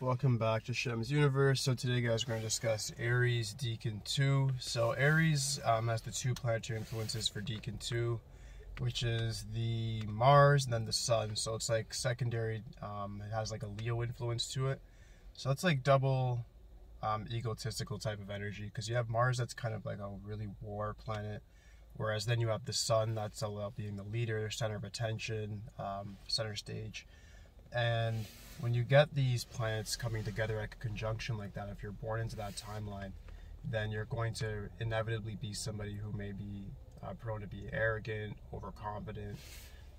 Welcome back to Shem's Universe. So today, guys, we're going to discuss Aries, Decan 2. So Aries has the two planetary influences for Decan 2, which is the Mars and then the Sun. So it's like secondary, it has like a Leo influence to it. So it's like double egotistical type of energy, because you have Mars that's kind of like a really war planet, whereas then you have the Sun that's all about being the leader, center of attention, center stage. And when you get these planets coming together like a conjunction like that, if you're born into that timeline, then you're going to inevitably be somebody who may be prone to be arrogant, overconfident,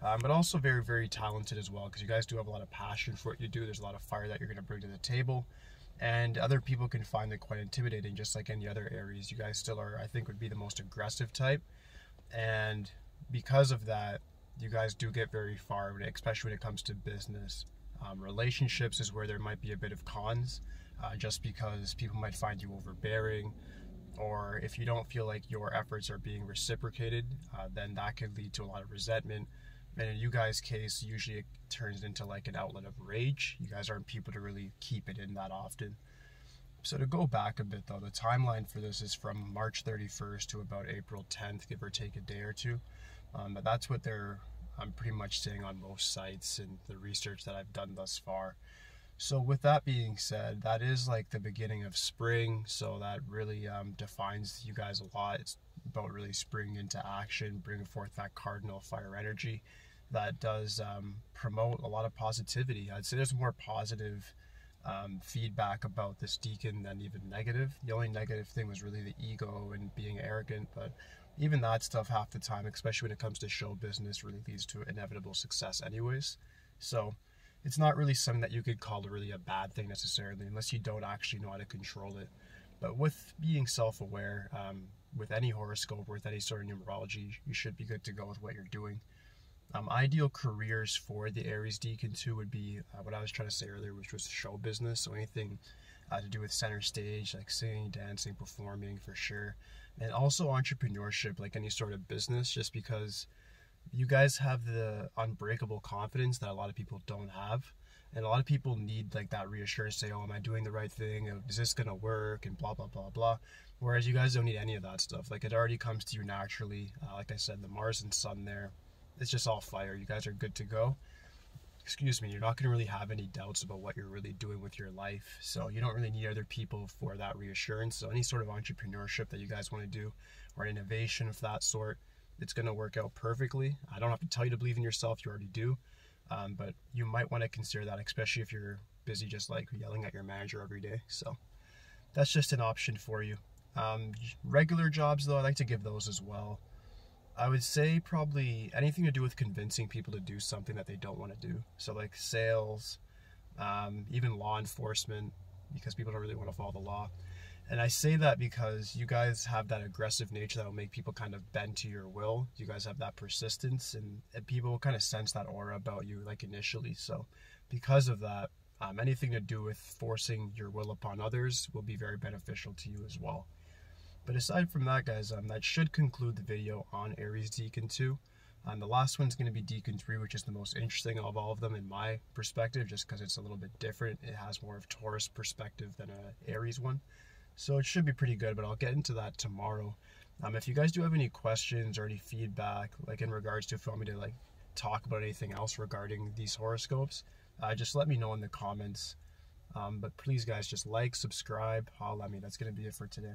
but also very, very talented as well, because you guys do have a lot of passion for what you do. There's a lot of fire that you're going to bring to the table, and other people can find it quite intimidating, just like any other Aries. You guys still are, I think, would be the most aggressive type, and because of that, you guys do get very far, especially when it comes to business. Relationships is where there might be a bit of cons, just because people might find you overbearing, or if you don't feel like your efforts are being reciprocated, then that could lead to a lot of resentment. And in you guys' case, usually it turns into like an outlet of rage. You guys aren't people to really keep it in that often. So to go back a bit though, the timeline for this is from March 31st to about April 10th, give or take a day or two. But that's what I'm pretty much seeing on most sites and the research that I've done thus far. So with that being said, that is like the beginning of spring, so that really defines you guys a lot. It's about really springing into action, bringing forth that cardinal fire energy that does promote a lot of positivity. I'd say there's more positive feedback about this Decan than even negative. The only negative thing was really the ego and being arrogant, but even that stuff half the time, especially when it comes to show business, really leads to inevitable success anyways. So it's not really something that you could call really a bad thing necessarily, unless you don't actually know how to control it. But with being self-aware, with any horoscope or with any sort of numerology, you should be good to go with what you're doing. Ideal careers for the Aries Decan 2 would be what I was trying to say earlier, which was show business. So anything to do with center stage, like singing, dancing, performing for sure. And also entrepreneurship, like any sort of business, just because you guys have the unbreakable confidence that a lot of people don't have. And a lot of people need like that reassurance, say, oh, am I doing the right thing? Is this going to work? And blah, blah, blah, blah. Whereas you guys don't need any of that stuff. Like it already comes to you naturally. Like I said, the Mars and Sun there, it's just all fire. You guys are good to go. Excuse me, you're not going to really have any doubts about what you're really doing with your life. So you don't really need other people for that reassurance. So any sort of entrepreneurship that you guys want to do, or innovation of that sort, it's going to work out perfectly. I don't have to tell you to believe in yourself, you already do. But you might want to consider that, especially if you're busy just like yelling at your manager every day. So that's just an option for you. Regular jobs though, I like to give those as well. I would say probably anything to do with convincing people to do something that they don't want to do. So like sales, even law enforcement, because people don't really want to follow the law. And I say that because you guys have that aggressive nature that will make people kind of bend to your will. You guys have that persistence, and people kind of sense that aura about you like initially. So because of that, anything to do with forcing your will upon others will be very beneficial to you as well. But aside from that, guys, that should conclude the video on Aries Decan 2. The last one's going to be Decan 3, which is the most interesting of all of them in my perspective, just because it's a little bit different. It has more of Taurus perspective than a Aries one. So it should be pretty good, but I'll get into that tomorrow. If you guys do have any questions or any feedback, like in regards to if you want me to like talk about anything else regarding these horoscopes, just let me know in the comments. But please, guys, just like, subscribe, holla at me. That's going to be it for today.